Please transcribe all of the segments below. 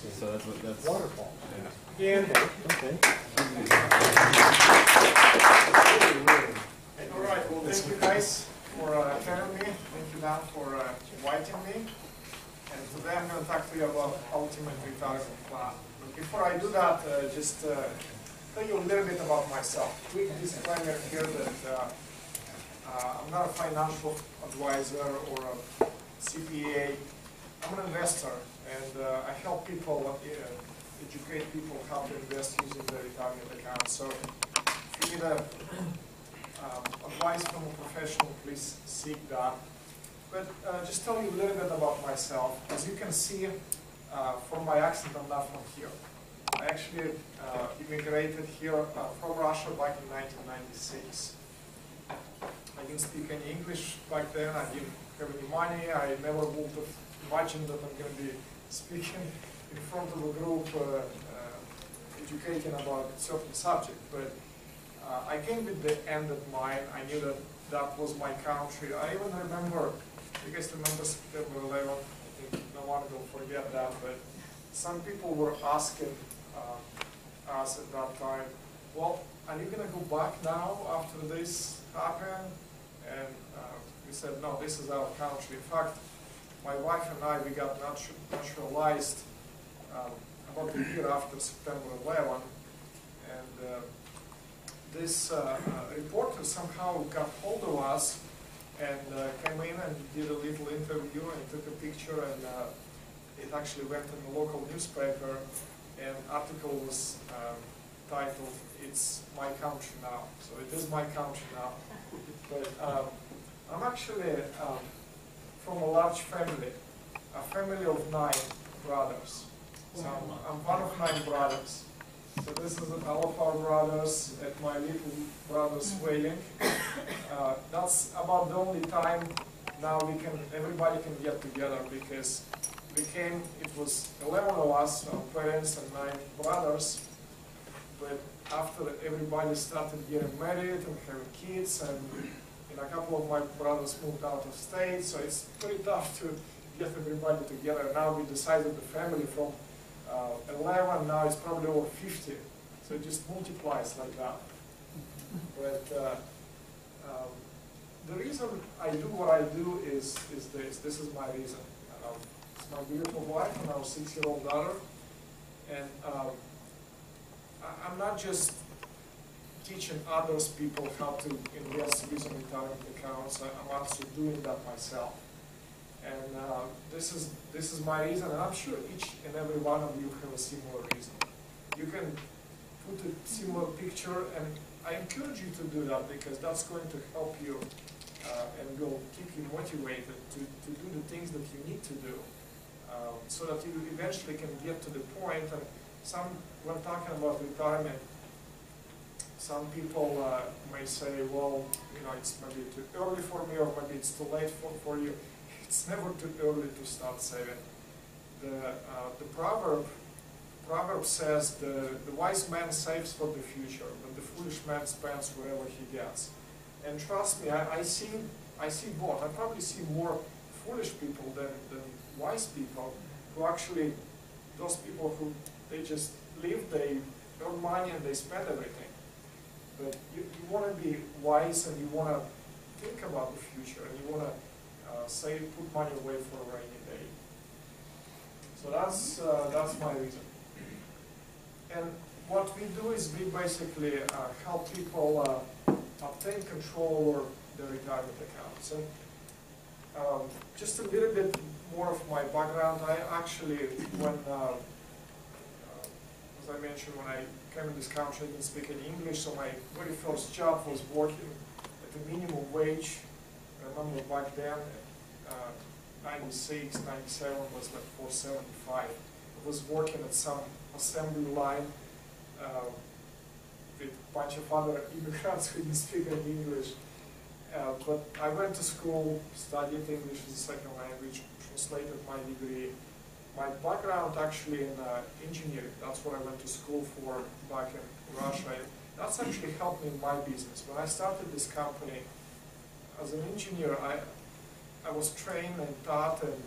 So that's waterfall. Yeah. And okay. All right. Well, thank you guys for having me. Thank you, Dan, for inviting me. And today I'm going to talk to you about Ultimate Retirement Plan. But before I do that, just tell you a little bit about myself. Quick disclaimer here that I'm not a financial advisor or a CPA. I'm an investor, and I help people, educate people how to invest using their retirement account. So if you need advice from a professional, please seek that. But just tell you a little bit about myself. As you can see from my accent, I'm not from here. I actually immigrated here from Russia back in 1996. I didn't speak any English back then. I didn't have any money. I never would have imagined that I'm going to be speaking in front of a group educating about a certain subject. But I came with the end in mind. I knew that that was my country. I even remember, you guys remember September 11th? I think no one will forget that. But some people were asking us at that time, well, are you going to go back now after this happened? And we said, no, this is our country. In fact, my wife and I, we got naturalized about a year after September 11. And this reporter somehow got hold of us and came in and did a little interview and took a picture, and it actually went in the local newspaper, and article was titled, "It's My Country Now." So it is my country now. But I'm actually from a large family, a family of 9 brothers. So I'm one of 9 brothers. So this is all of our brothers at my little brother's wedding. That's about the only time now everybody can get together, because it was 11 of us, our parents and 9 brothers. But after everybody started getting married and having kids, and a couple of my brothers moved out of state, so it's pretty tough to get everybody together. Now we decided the family from 11, now it's probably over 50. So it just multiplies like that. But the reason I do what I do is this. This is my reason. It's my beautiful wife and our 6-year-old daughter. And I'm not just teaching others people how to invest using retirement accounts. I'm also doing that myself. And this is my reason, and I'm sure each and every one of you have a similar reason. You can put a similar picture, and I encourage you to do that, because that's going to help you and will keep you motivated to do the things that you need to do, so that you eventually can get to the point. And when talking about retirement, some people may say, well, it's maybe too early for me, or maybe it's too late for you. It's never too early to start saving. The proverb says the wise man saves for the future, but the foolish man spends wherever he gets. And trust me, I see both. I probably see more foolish people than wise people, who actually, those people who they just live, they earn money and they spend everything. But you want to be wise, and you want to think about the future, and you want to put money away for a rainy day. So that's my reason. And what we do is we basically help people obtain control over their retirement accounts. And just a little bit more of my background. I actually, as I mentioned, when I came in this country, I didn't speak any English, so my very first job was working at the minimum wage. I remember back then, 96, 97 was like $4.75. I was working at some assembly line with a bunch of other immigrants who didn't speak any English. But I went to school, studied English as a second language, translated my degree. My background actually in engineering, that's what I went to school for back in Russia. That's actually helped me in my business. When I started this company, as an engineer, I was trained and taught and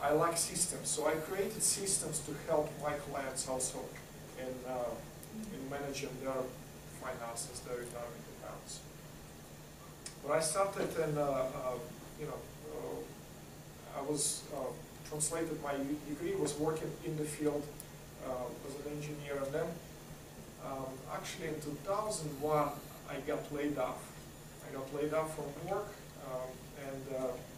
I like systems, so I created systems to help my clients also in managing their finances, their retirement accounts. When I started in, I was translated my degree, was working in the field as an engineer, and then actually in 2001 I got laid off. I got laid off from work, and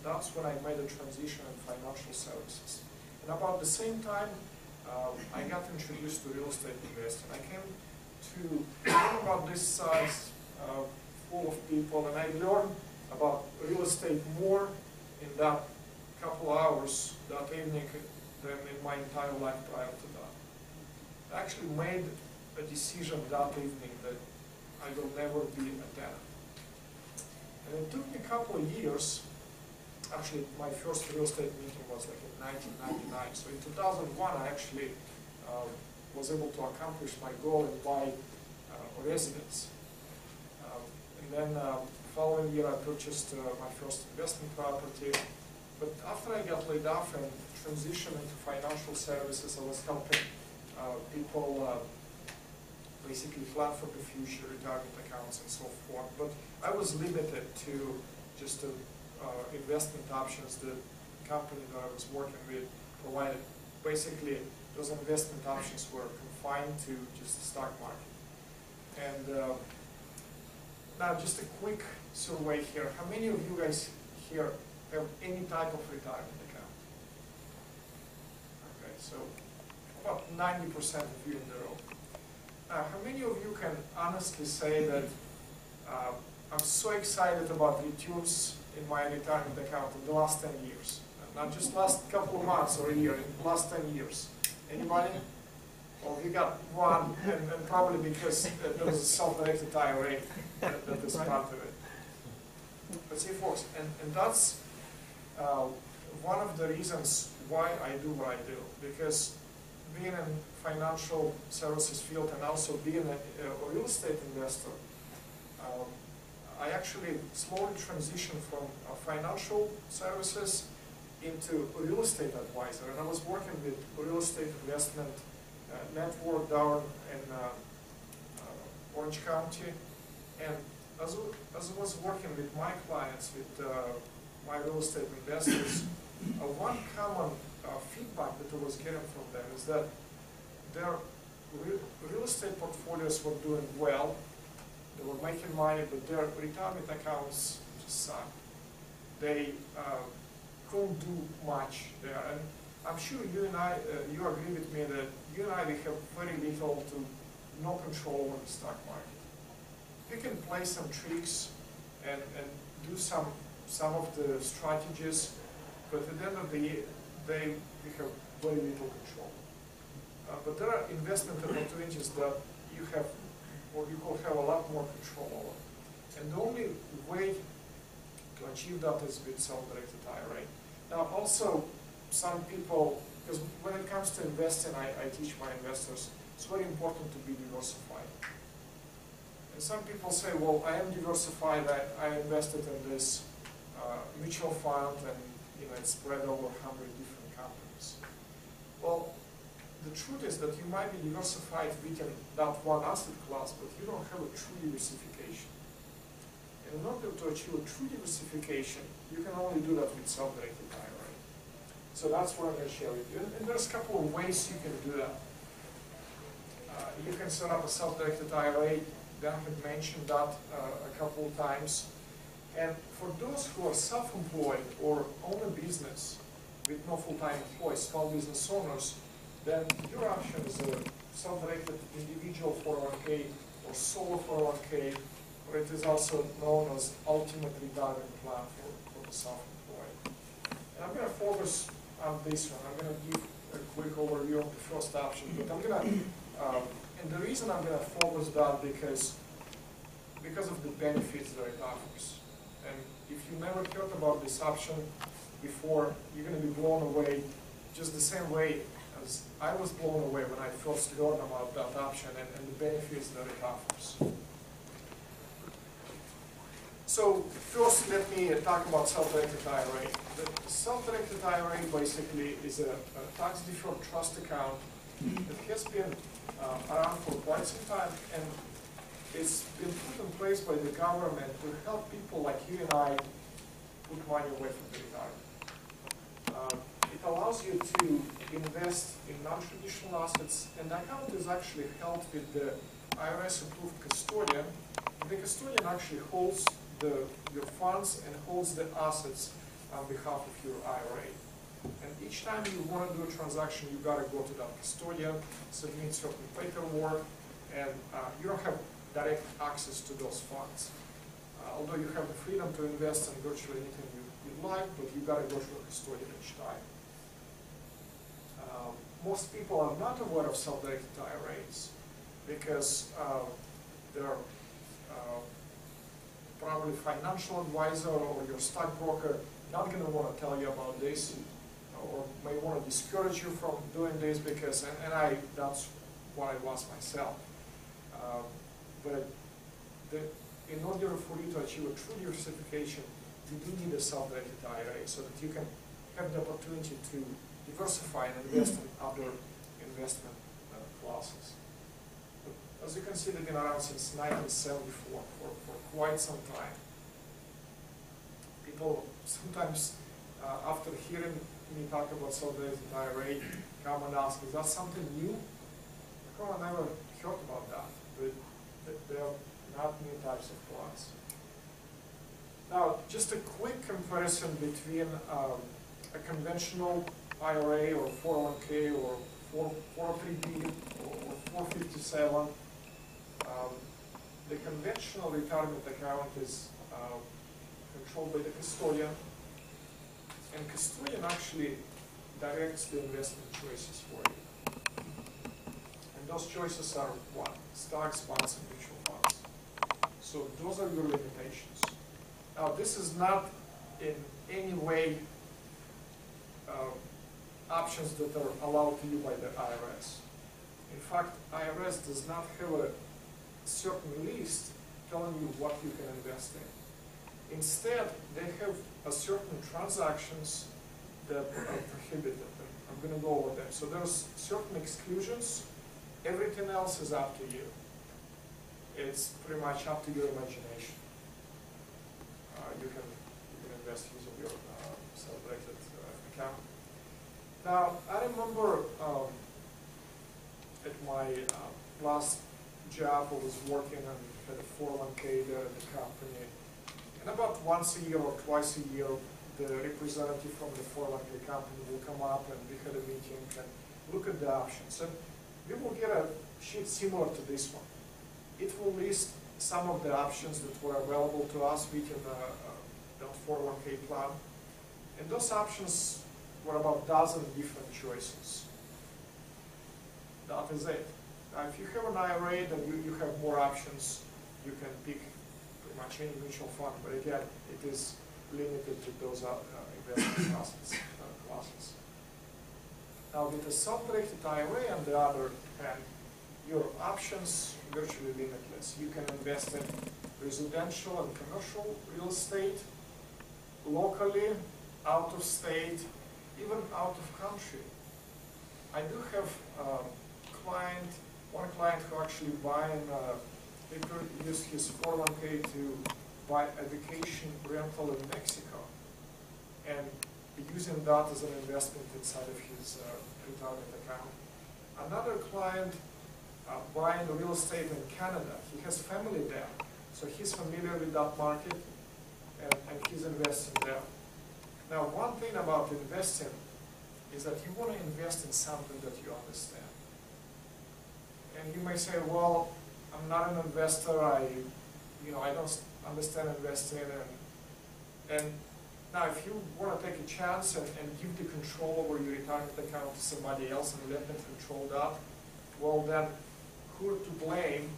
that's when I made a transition in financial services. And about the same time, I got introduced to real estate investing. I came to learn about this size full of people, and I learned about real estate more in that couple hours that evening than in my entire life prior to that. I actually made a decision that evening that I will never be a tenant. And it took me a couple of years. Actually, my first real estate meeting was like in 1999. So in 2001, I actually was able to accomplish my goal and buy a residence. And then following year, I purchased my first investment property. But after I got laid off and transitioned into financial services, I was helping people basically plan for the future, retirement accounts and so forth. But I was limited to just investment options that the company that I was working with provided. Basically, those investment options were confined to just the stock market. And now just a quick survey here. How many of you guys here have any type of retirement account? Okay, so about 90% of you in the room. Now, how many of you can honestly say that I'm so excited about returns in my retirement account in the last 10 years? Not just last couple of months or a year, in the last 10 years. Anybody? Well, we got one, and probably because there was a self-directed IRA that is part of it. But see, folks, and that's one of the reasons why I do what I do, because being in financial services field and also being a real estate investor, I actually slowly transitioned from financial services into a real estate advisor, and I was working with a real estate investment network down in Orange County, and as I was working with my clients, with my real estate investors, one common feedback that I was getting from them is that their real estate portfolios were doing well, they were making money, but their retirement accounts just sucked. They couldn't do much there. And I'm sure you and I, you agree with me that you and I, we have very little to no control over the stock market. We can play some tricks and do some of the strategies, but at the end of the day, we have very little control. But there are investment opportunities that you have, or you could have a lot more control over. And the only way to achieve that is with self-directed IRA. Now also, some people, because when it comes to investing, I teach my investors, it's very important to be diversified. And some people say, well, I am diversified, I invested in this mutual fund, and it's spread over 100 different companies. Well, the truth is that you might be diversified within that one asset class, but you don't have a true diversification. And in order to achieve a true diversification, you can only do that with self-directed IRA. So that's what I'm going to share with you. And there's a couple of ways you can do that. You can set up a self-directed IRA. Dan had mentioned that a couple of times. And for those who are self-employed or own a business with no full-time employees, small business owners, then your option is a self-directed individual 401k or solo 401k, or it is also known as ultimate retirement plan for the self-employed. And I'm going to focus on this one. I'm going to give a quick overview of the first option, but I'm going to, and the reason I'm going to focus that because of the benefits that it offers. And if you never heard about this option before, you're going to be blown away just the same way as I was blown away when I first learned about that option and the benefits that it offers. So first, let me talk about self-directed IRA. The self-directed IRA basically is a tax-deferred trust account that has been around for quite some time, and it's been put in place by the government to help people like you and I put money away from the retirement. It allows you to invest in non-traditional assets, and the account is actually held with the IRS-approved custodian. The custodian actually holds your funds and holds the assets on behalf of your IRA. And each time you want to do a transaction, you got to go to that custodian, submit certain paperwork, and you don't have direct access to those funds. Although you have the freedom to invest in virtually anything you'd like, but you got to go through a custodian each time. Most people are not aware of self-directed IRAs because they're probably financial advisor or your stockbroker not going to want to tell you about this, or may want to discourage you from doing this because, and that's what I was myself. But in order for you to achieve a true diversification, you do need a self-directed IRA so that you can have the opportunity to diversify and invest in other investment classes. But as you can see, they've been around since 1974 for quite some time. People sometimes, after hearing me talk about self-directed IRA, come and ask, is that something new? I never heard about that, but there are not new types of plans. Now, just a quick comparison between a conventional IRA or 401k or 403b or 457. The conventional retirement account is controlled by the custodian, and custodian actually directs the investment choices for you. And those choices are what? Stocks, bonds, and mutual funds. So those are your limitations. Now, this is not in any way options that are allowed to you by the IRS. In fact, IRS does not have a certain list telling you what you can invest in. Instead, they have a certain transactions that are prohibited. I'm going to go over them. So there's certain exclusions. Everything else is up to you. It's pretty much up to your imagination. You can invest using your self-directed account. Now, I remember at my last job, I was working on a 401k there at the company. And about once a year or twice a year, the representative from the 401k company will come up and we had a meeting and look at the options. And we will get a sheet similar to this one. It will list some of the options that were available to us within that 401k plan. And those options were about a dozen different choices. That is it. Now, if you have an IRA, then you have more options. You can pick pretty much any mutual fund, but again, it is limited to those investment classes. Now, with a self-directed IRA, on the other hand, your options are virtually limitless. You can invest in residential and commercial real estate, locally, out of state, even out of country. I do have one client who actually used his 401k to buy a vacation rental in Mexico, and using that as an investment inside of his retirement account. Another client buying real estate in Canada. He has family there, so he's familiar with that market, and he's investing there. Now, one thing about investing is that you want to invest in something that you understand. And you may say, well, I'm not an investor, I don't understand investing, and now if you want to take a chance and give the control over your retirement account to somebody else and let them control that, well then, who to blame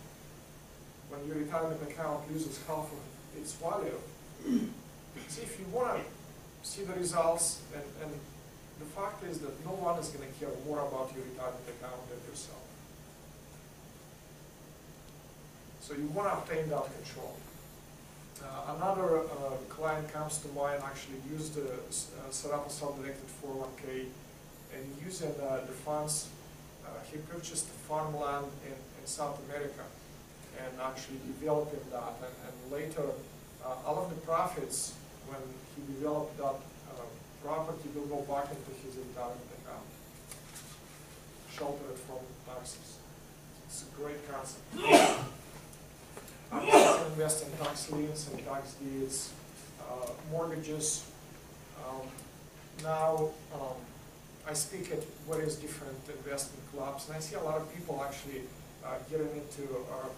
when your retirement account loses half of its value? See, if you want to see the results, and the fact is that no one is going to care more about your retirement account than yourself. So you want to obtain that control. Another client comes to mind, actually used set up a self-directed 401k, and using the funds, he purchased farmland in South America and actually developing that. And later, all of the profits, when he developed that property, will go back into his retirement account, sheltered from taxes. It's a great concept. You can invest in tax liens and tax deeds, mortgages. Now, I speak at various different investment clubs, and I see a lot of people actually getting into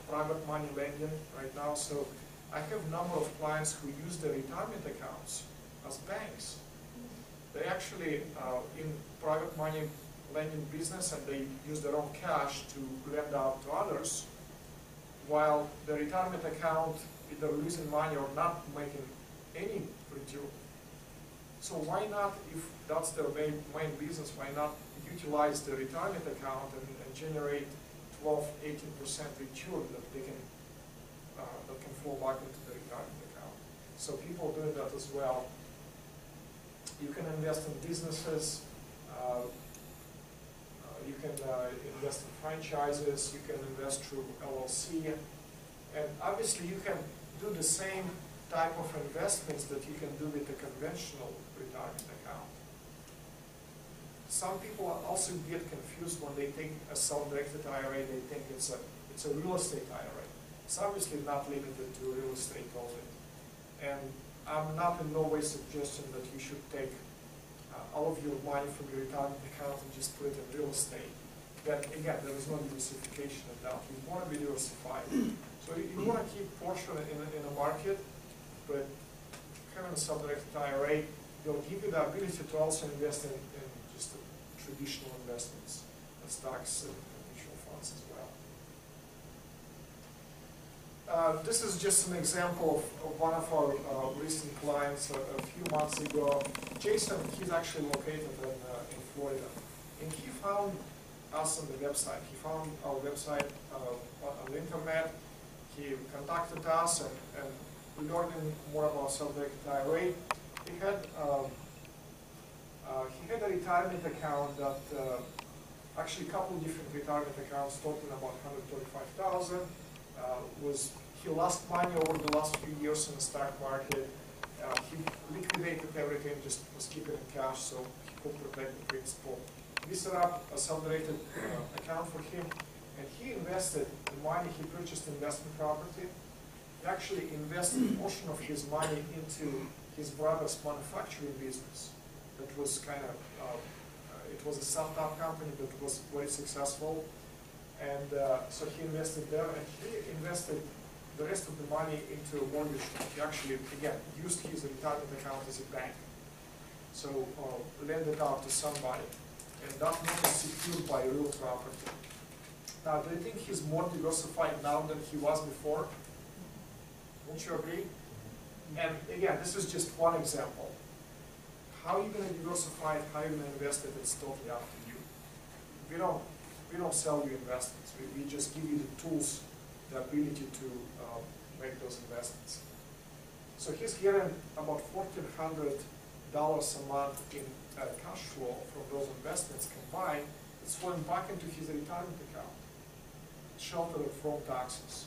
private money lending right now. So I have a number of clients who use their retirement accounts as banks. They actually in private money lending business, and they use their own cash to lend out to others, while the retirement account either losing money or not making any return. So why not, if that's their main business, why not utilize the retirement account and generate 12–18% return that they can that can flow back into the retirement account? So people are doing that as well. You can invest in businesses. You can invest in franchises. You can invest through LLC, and obviously you can do the same type of investments that you can do with a conventional retirement account. Some people also get confused when they think a self-directed IRA. They think it's a real estate IRA. It's obviously not limited to real estate only, and I'm not in no way suggesting that you should take all of your money from your retirement account and just put it in real estate. Then again, there is no diversification of that. You want to be diversified. So you want to keep portion in a market, but having a self-directed IRA will give you the ability to also invest in just traditional investments, stocks and mutual funds as well. This is just an example of one of our recent clients a few months ago. Jason, he's actually located in Florida, and he found us on the website. He found our website on the internet. He contacted us, and we learned more about self-directed IRA. He had a retirement account that actually a couple of different retirement accounts totaling about $135,000. He lost money over the last few years in the stock market. He liquidated everything, just was keeping in cash, so he could protect the principal. We set up a self-directed account for him, and he invested the money. He purchased investment property. He actually invested a portion of his money into his brother's manufacturing business. That was kind of, it was a startup company that was very successful. And so he invested there, and he invested the rest of the money into a mortgage. He actually, again, used his retirement account as a bank. So lend it out to somebody. And that money is secured by real property. Now, do you think he's more diversified now than he was before? Won't you agree? And again, this is just one example. How are you going to diversify it? How are you going to invest it? It's totally up to you. We don't sell you investments. We just give you the tools, the ability to make those investments. So he's getting about $1,400 a month in cash flow from those investments combined. It's flowing back into his retirement account, sheltered from taxes.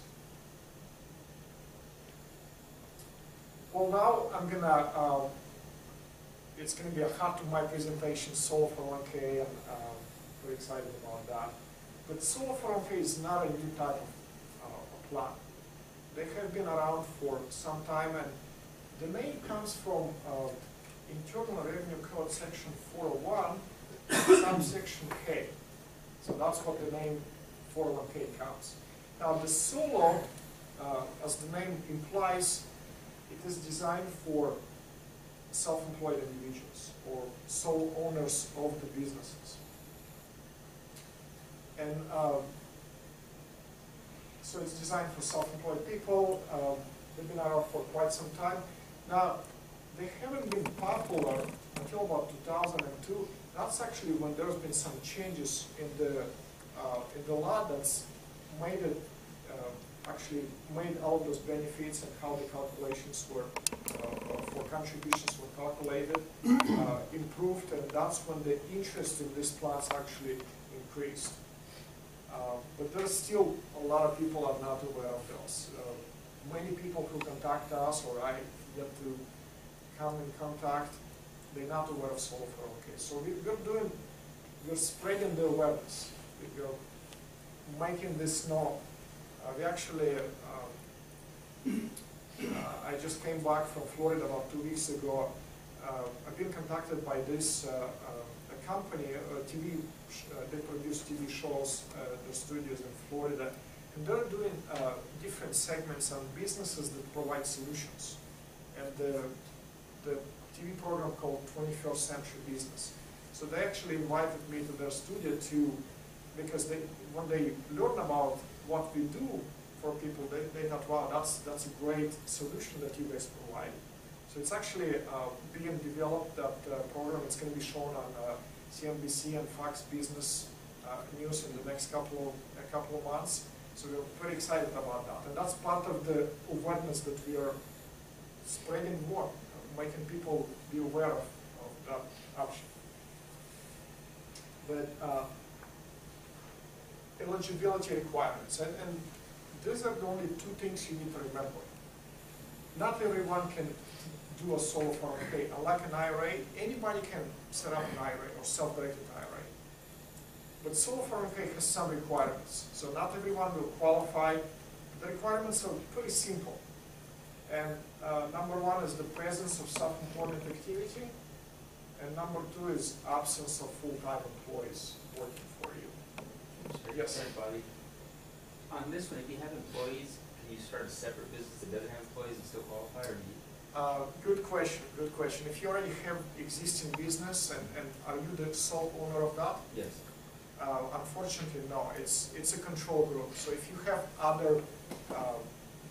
Well, now I'm gonna. It's gonna be a heart to my presentation, Solo 401k, and very excited about that. But Solo 401k is not a new type of plan. They have been around for some time, and the name comes from Internal Revenue Code Section 401, subsection K. So that's what the name 401k comes. Now the Solo, as the name implies, it is designed for self-employed individuals or sole owners of the businesses. And so it's designed for self-employed people. They've been around for quite some time. Now, they haven't been popular until about 2002. That's actually when there's been some changes in the law that's made it actually made all those benefits and how the calculations were, for contributions were calculated, improved, and that's when the interest in these plans actually increased. But there's still a lot of people are not aware of those. Many people who contact us, or I get to come in contact, they're not aware of solo 401k. So we're spreading the awareness. We're making this known. We actually, I just came back from Florida about 2 weeks ago. I've been contacted by this a company, TV. They produce TV shows, the studios in Florida, and they're doing different segments on businesses that provide solutions. And the TV program called 21st Century Business. So they actually invited me to their studio because when they learn about what we do for people, they thought, wow, that's a great solution that you guys provide. So it's actually being developed, that program. It's going to be shown on CNBC and Fox Business News in the next couple of months. So we're pretty excited about that. And that's part of the awareness that we are spreading more, making people be aware of that option. But eligibility requirements, and these are the only two things you need to remember. Not everyone can do a solo 401k. Unlike an IRA, anybody can set up an IRA or self-directed IRA. But solo 401k has some requirements. So not everyone will qualify. The requirements are pretty simple. And number one is the presence of self-employment activity. And number two is absence of full-time employees working for you. Yes? Bobby. On this one, if you have employees, can you start a separate business that doesn't have employees and still qualify, or do you? Good question, good question. If you already have existing business, and are you the sole owner of that? Yes. Unfortunately, no. It's a control group. So if you have other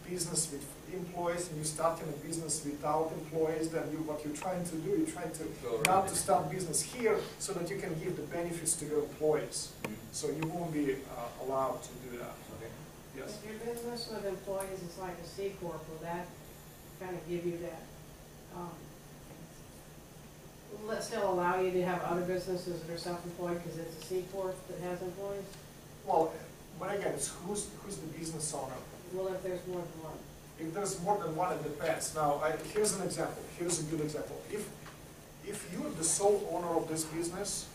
business with employees and you start in a business without employees, then what you're trying to do, you're trying to not to start business here so that you can give the benefits to your employees. Mm-hmm. So you won't be allowed to do that. Okay. Yes. If your business with employees is like a C Corp, will that kind of give you that, will it still allow you to have other businesses that are self-employed because it's a C Corp that has employees? Well, but again, it's who's the business owner? Well, if there's more than one. If there's more than one, it depends. Now, here's an example. Here's a good example. If you're the sole owner of this business,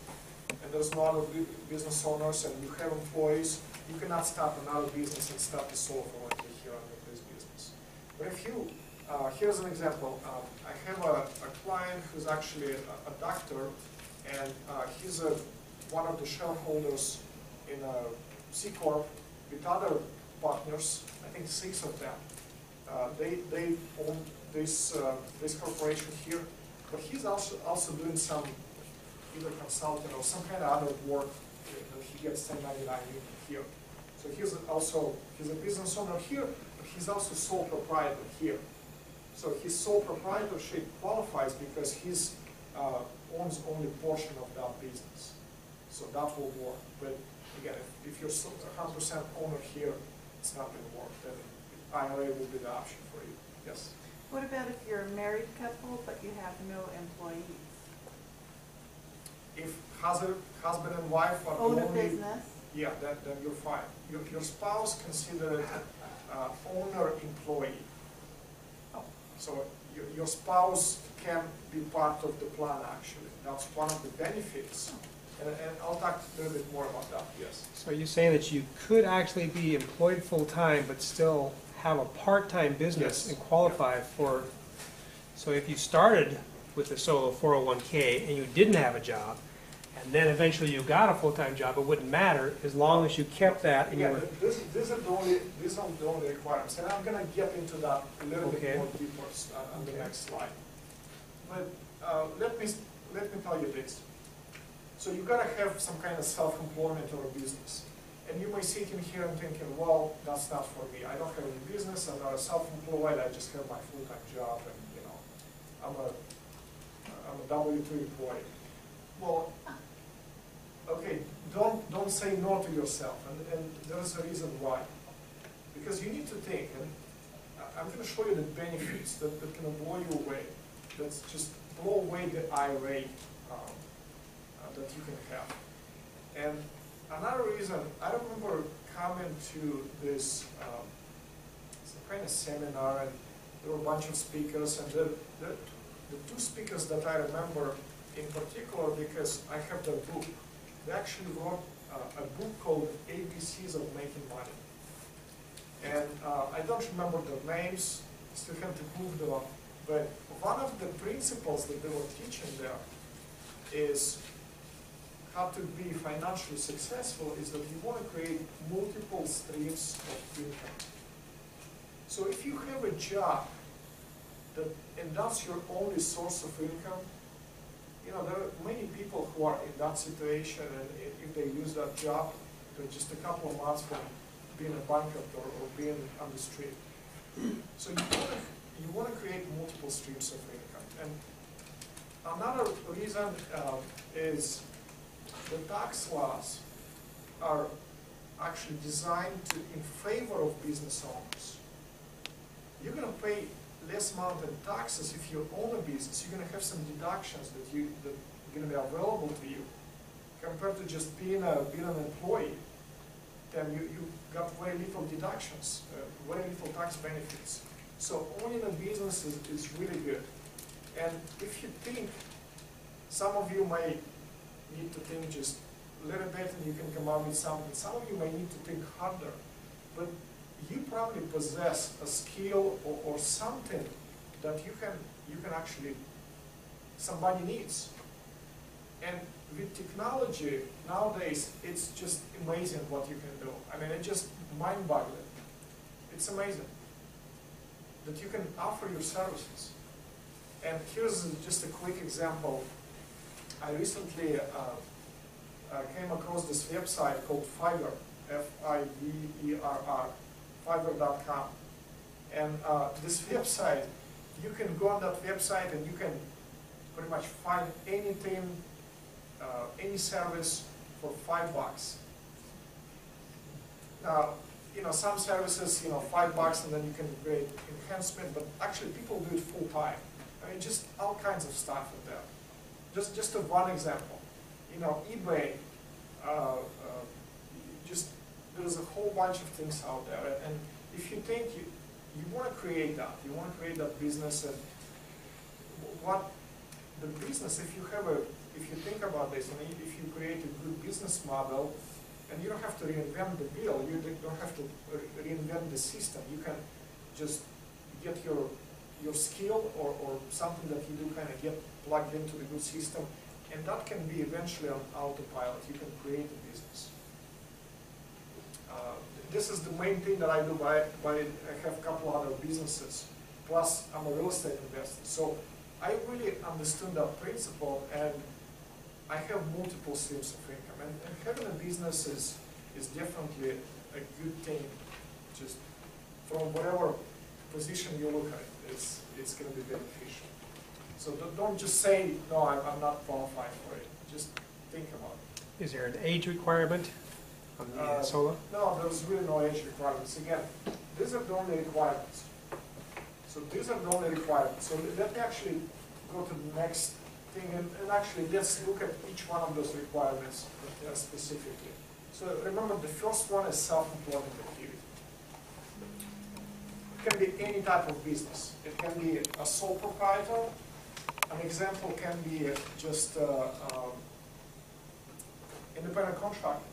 and there's no other business owners, and you have employees, you cannot start another business and start the sole owner here under this business. But if you, here's an example. I have a client who's actually a doctor, and he's one of the shareholders in a C Corp with other partners, I think 6 of them. They own this corporation here, but he's also doing some either consulting or some kind of other work that he gets 1099 here. So he's a business owner here, but he's also sole proprietor here. So his sole proprietorship qualifies because he owns only a portion of that business. So that will work. But again, if you're 100% owner here, it's not going to work. Then IRA will be the option for you. Yes? What about if you're a married couple but you have no employees? If husband and wife are own a only, business? yeah, then you're fine. Your spouse considered owner-employee. Oh. So your spouse can be part of the plan, actually. That's one of the benefits. And I'll talk a little bit more about that. Yes. So you're saying that you could actually be employed full-time but still have a part-time business and qualify for, so if you started with a solo 401k and you didn't have a job, and then eventually you got a full-time job, it wouldn't matter as long as you kept that and you were... These are the only requirements, and I'm going to get into that a little bit more deeper on the next slide. But let me tell you this. So you've got to have some kind of self-employment or a business. And you may sit in here and thinking, well, that's not for me. I don't have any business, I'm not self-employed, I just have my full-time job, and you know, I'm a W-2 employee. Well, okay, don't say no to yourself, and there's a reason why. Because you need to think, and I'm going to show you the benefits that can blow you away. That's just blow away the IRA that you can have. And another reason, I remember coming to this some kind of seminar, and there were a bunch of speakers, and the two speakers that I remember in particular, because I have their book, they actually wrote a book called ABCs of Making Money. And I don't remember their names, still have to prove them up, but one of the principles that they were teaching there is how to be financially successful is that you want to create multiple streams of income. So if you have a job and that's your only source of income, you know, there are many people who are in that situation, and if they lose that job, they're just a couple of months from being a bankrupt or being on the street. So you want to create multiple streams of income. And another reason is the tax laws are actually designed in favor of business owners. You're going to pay less amount in taxes if you own a business. You're going to have some deductions that are going to be available to you compared to just being an employee. Then you got very little deductions, very little tax benefits. So owning a business is really good. And if you think, some of you may need to think just a little bit and you can come up with something. Some of you may need to think harder. But you probably possess a skill or something that you can actually, somebody needs. And with technology nowadays, it's just amazing what you can do. I mean, it's just mind-boggling. It's amazing that you can offer your services. And here's just a quick example. I recently came across this website called Fiverr, Fiverr, Fiverr.com. And this website, you can go on that website and you can pretty much find anything, any service for $5. Now, you know, some services, you know, $5 and then you can create enhancement, but actually people do it full time. I mean, just all kinds of stuff in there. Just one example, you know, eBay, there's a whole bunch of things out there, and if you think you want to create that, you want to create that business, and what the business, if you think about this, and if you create a good business model, and you don't have to reinvent the wheel, you don't have to reinvent the system, you can just get your skill or something that you do kind of get plugged into the good system, and that can be eventually on autopilot. You can create a business. This is the main thing that I do, but I have a couple other businesses, plus I'm a real estate investor. So I really understood that principle, and I have multiple streams of income. And having a business is definitely a good thing, just from whatever position you look at it, it's going to be beneficial. So don't just say, no, I'm not qualified for it. Just think about it. Is there an age requirement on the solar? No, there's really no age requirements. Again, these are the only requirements. So these are the only requirements. So let me actually go to the next thing, and actually let's look at each one of those requirements specifically. So remember, the first one is self-employment activity. It can be any type of business. It can be a sole proprietor. An example can be just independent contractor,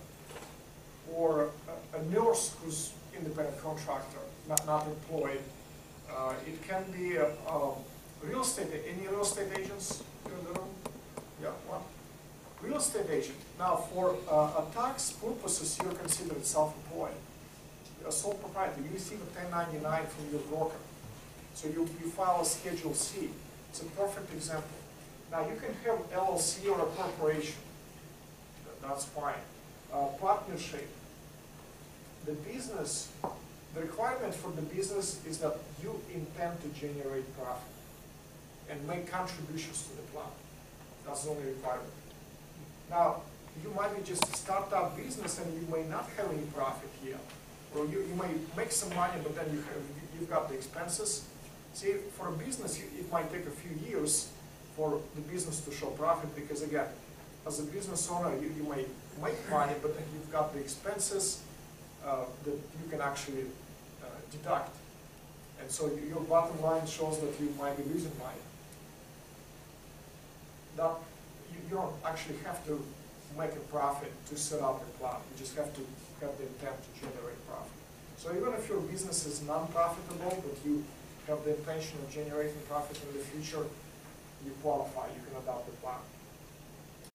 or a nurse who's independent contractor, not employed. It can be real estate. Any real estate agents in the room? Yeah, one. Real estate agent. Now, for tax purposes, you're considered self-employed. You're a sole proprietor. You receive a 1099 from your broker. So you file a Schedule C. It's a perfect example. Now, you can have LLC or a corporation. That's fine. Partnership. The business, the requirement for the business is that you intend to generate profit and make contributions to the plan. That's the only requirement. Now, you might be just a startup business and you may not have any profit yet. Or you may make some money, but then you've got the expenses. See, for a business, it might take a few years for the business to show profit, because again, as a business owner, you may make money, but then you've got the expenses that you can actually deduct. And so your bottom line shows that you might be losing money. That, you don't actually have to make a profit to set up a plant. You just have to have the intent to generate profit. So even if your business is non-profitable, but you have the intention of generating profit in the future, you qualify, you can adopt the plan.